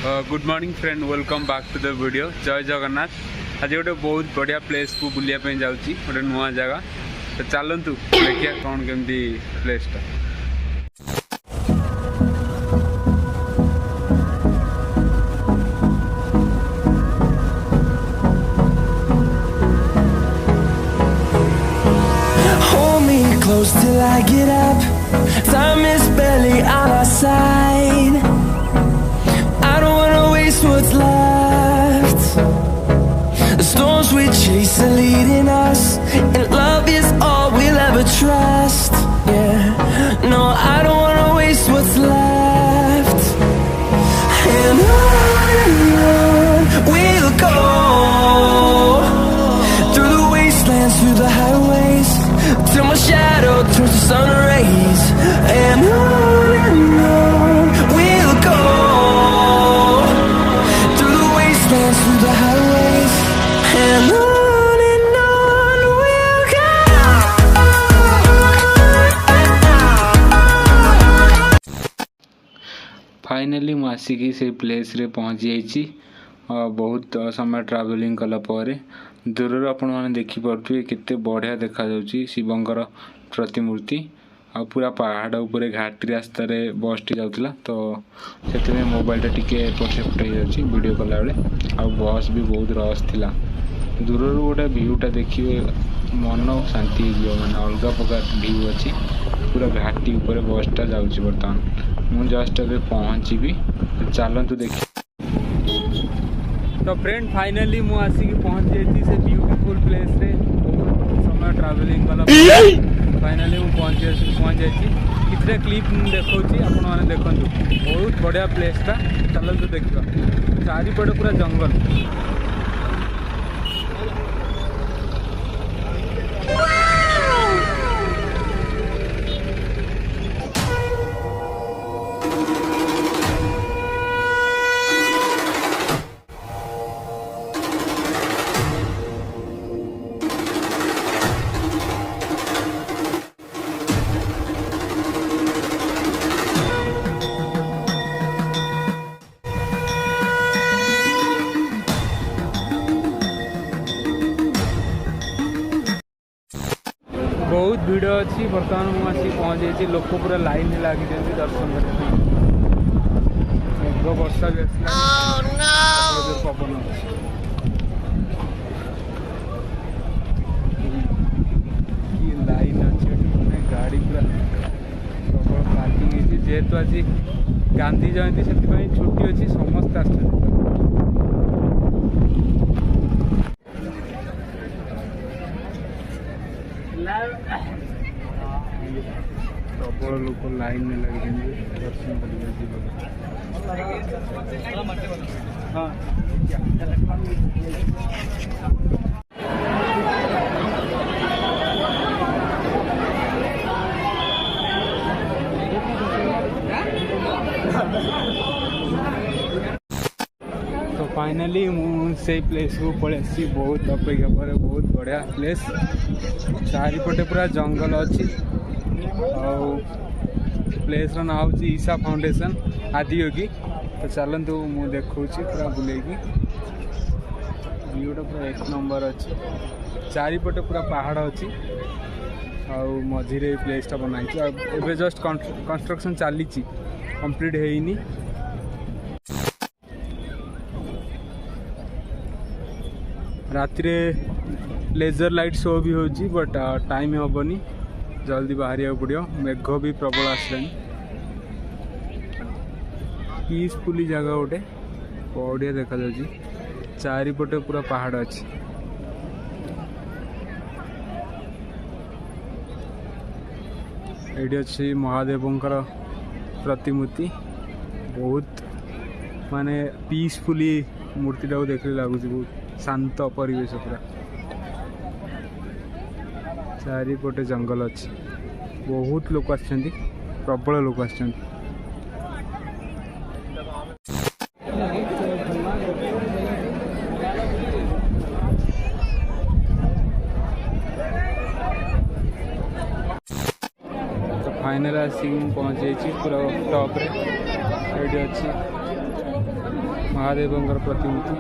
Good morning friend, welcome back to the video. जय जगन्नाथ। आज गोटे बहुत बढ़िया प्लेस को बुलाया जाऊँगी, गोटे नुआ जगह। तो चलतु देखिए कौन केमती प्लेसटा। Close till I get up. Time is barely on our side. I don't wanna waste what's left. The storms we chase are leading us, and love is all we'll ever trust. Yeah, no, I don't wanna waste what's left. And on we'll go, through the wastelands, through the highways, till my shadow turns to sun rays. And on we'll go, through the wastelands, through the highways, and on we'll go. Finally मु आसिकी से place रे पहुँच जाइए। बहुत समय travelling कला परे दूर आपण मैंने देखिपे केते बढ़िया देखा जाउची शिवंकर प्रतिमूर्ति। आ पूरा पहाड़ उपरे घाटी रास्तार बस टी जाउतला, तो से मोबाइलटा टिके एपट सेपट हो जाउची वीडियो कला बेले। आ बस भी बहुत रश थिला। दूर गोटे भ्यूटा देखिए मन शांति हो, माने अलग प्रकार भ्यू अच्छी। पूरा घाटी उपरे बसटा जाउची। बर्तमान मु जस्ट अबे पहुँची, चलतु देखिए। तो फ्रेंड फाइनली मु आसिक पहुँच जाइए से ब्यूटीफुल प्लेस रे। बहुत समय ट्रावेलिंग कला फाइनली मु पहुँच जाइए। कितने क्लिप देखी आपण मैंने देखु, बहुत बढ़िया प्लेसटा। चलतु देखा, चारिपटे पूरा जंगल। बहुत भिड़ अच्छी। बर्तमान मुझे पहुँच जाइए। लोक पूरा लाइन लगी दर्शन करने। मेघ वर्षा भी आसला, पवन लाइन अच्छे गाड़ी पूरा प्रबल पार्किंग। जेहेतु आज गांधी जयंती से छुट्टी अच्छी, समस्त आस प्रबल लोक लाइन में लगे दर्शन तो फाइनली मुझे प्लेस को पलि। बहुत अपेक्षा पर बहुत बढ़िया प्लेस। चारिपटे पूरा जंगल अच्छी। प्लेस ना हूँ ईशा फाउंडेशन आदियोगी। तो चलतु मु देखा पूरा बुलेगी। व्यूटा पूरा एक नंबर अच्छी। चारिपटे पूरा पहाड़ अच्छी। मझे प्लेसटा बनाई। एवं जस्ट कंस्ट्रक्शन चली कंप्लीट है। राति लेजर लाइट शो भी हो, बट टाइम हेनी, जल्दी बाहर पड़ो। मेघ भी प्रबल आसला। पीसफुली जगह गोटे बढ़िया देखा जाउची। चारिपटे पूरा पहाड़ अच्छी। ये अच्छी महादेवंकर प्रतिमूर्ति। बहुत माने पीसफुली मूर्तिटा को देखले लगुच। बहुत शांत परिवेश पूरा। चारिपटे जंगल अच्छी। बहुत लोक आछंती, प्रबल लोक आछंती। तो फाइनल आसिक पहुँच जाइए पूरा टॉप रे। अच्छी महादेवଙ୍କର ପ୍ରତିମୂର୍ତ୍ତି।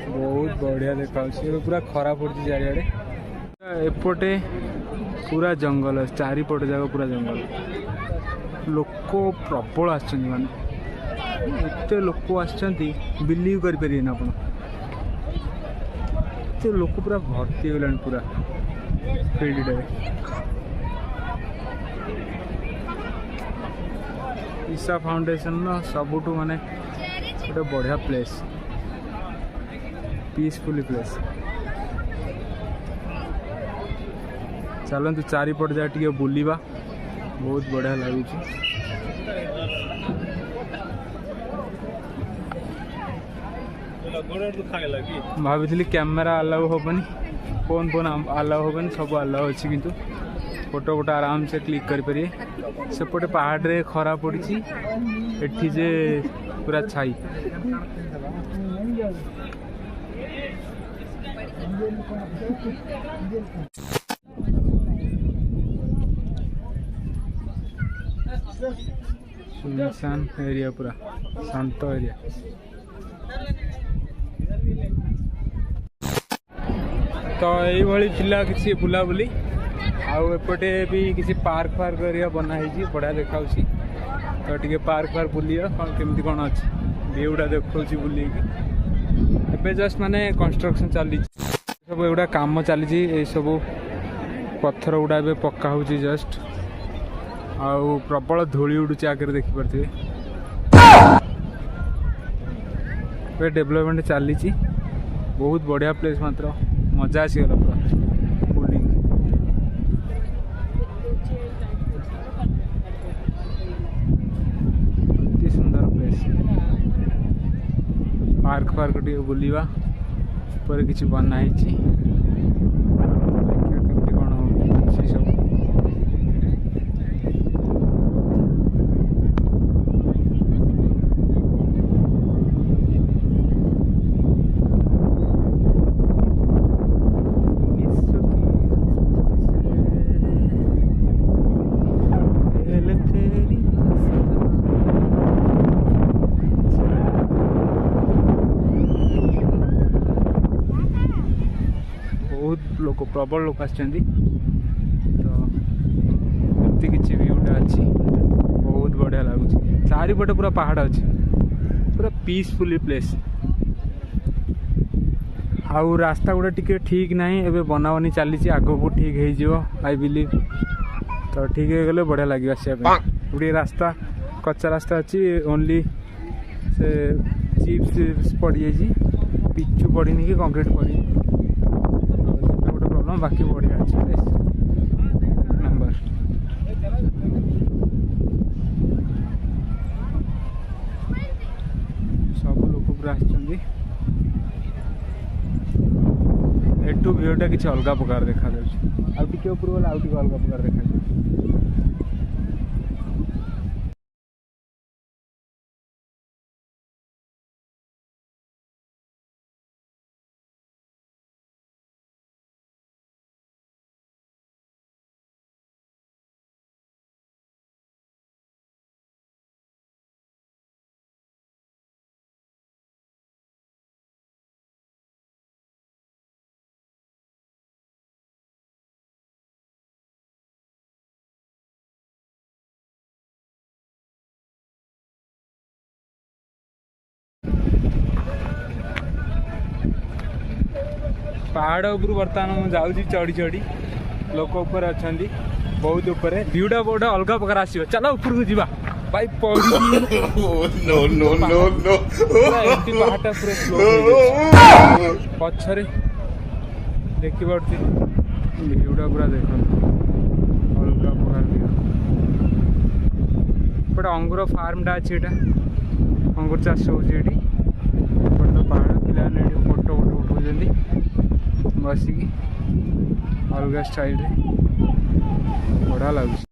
बहुत बढ़िया देखा पूरा खरा पड़ी चारिड़े एपटे पूरा जंगल चारिपट जाक पूरा जंगल लोक प्रबल आने एत लोक आलिव करें आप लोक पूरा भर्ती होगा पूरा फील्ड ईशा फाउंडेशन सबुठ माने गोटे बढ़िया प्लेस पीसफुल प्लेस चलतु चारिपट जा टे बुलवा बहुत बढ़िया लगुच भाभी कैमेरा अलाउ हेनी फोन अलाउ हेनी सब अलाउ अच्छी किंतु फोटो फोटो आराम से क्लिक करें सेपटे पहाड़ रे खरा पड़ी एठी जे पूरा छाई सुनसान एरिया पूरा शांत एरिया तो यही पिला किसी बुलाबुली आउपटे भी किसी पार्क फार्क एरिया बनाई बढ़िया देखा तो टे पार्क फार्क बुलिया कौन केमती कौन अच्छी व्यूटा देखा बुल जस्ट माने कंस्ट्रक्शन चली सब एगुड़ा काम चली सब पत्थर गुड़ा ए पक्का हो जस्ट आउ प्रबल धूली उड़ुचे आगे देखिपे डेवलपमेंट चली बहुत बढ़िया प्लेस मात्र मजा आसीगला पूरा बुलिंग अति सुंदर प्लेस पार्क फार्क टे बुलवा पर किसी बनाई कौन सब लोक प्रबल लोक आमती किसी व्यूटा अच्छी बहुत बढ़िया लगुच चारिपटे पूरा पहाड़ अच्छी पूरा पीसफुल प्लेस आउ रास्ता गुड़ा टिके ठीक नहीं एबे बनावनी चली आग को ठीक हो आई बिलीव तो ठीक हो गले बढ़िया लगे आसापे गोटे रास्ता कच्चा रास्ता अच्छी ओनली से चिप्स पड़ जाइए पिचु पड़नी कि कंक्रीट पड़ी बाकी बढ़िया अच्छे नंबर सब लोग पूरा एटू व्यूटा किसी अलग प्रकार देखा आगे ऊपर गला अलग प्रकार देखा पहाड़ उपर बर्तमान मुझे जाऊँगी चढ़ी चढ़ी लोक उपर अच्छा बहुत ऊपर व्यूटा गोटे अलग प्रकार आसो चलो ऊपर को जा भाई पहाड़ा पूरा स्लो पछरे देखी पार्टी ভিউটা পুরা দেখନ୍ତୁ ଅଲଗା ପ୍ରକାର ଭିଉ। ଗୋଟେ ଅଙ୍ଗୁର ଫାର୍ମଟା ଅଛି, ଏଇଟା ଅଙ୍ଗୁର ଚାଷ ହେଉଛି ଏଠି। ଏପଟେ ତ ପାହାଡ଼, ପିଲାମାନେ ଏଠି ଫଟୋ ଉଠାଉଛନ୍ତି ବସିକି ଅଲଗା ଷ୍ଟାଇଲ୍ରେ, ବଢ଼ିଆ ଲାଗୁଛି।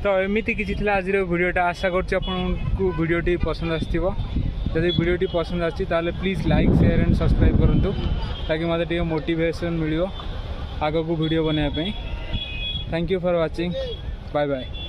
तो एमती किसी आज भिडियोटा आशा करूँ भिडियोटी पसंद आसो। जदि भिडियोटी पसंद आसी please like share and subscribe करूँ ताकि मत मोटिवेशन मिल आग को वीडियो बनाया। Thank you for watching. Bye bye.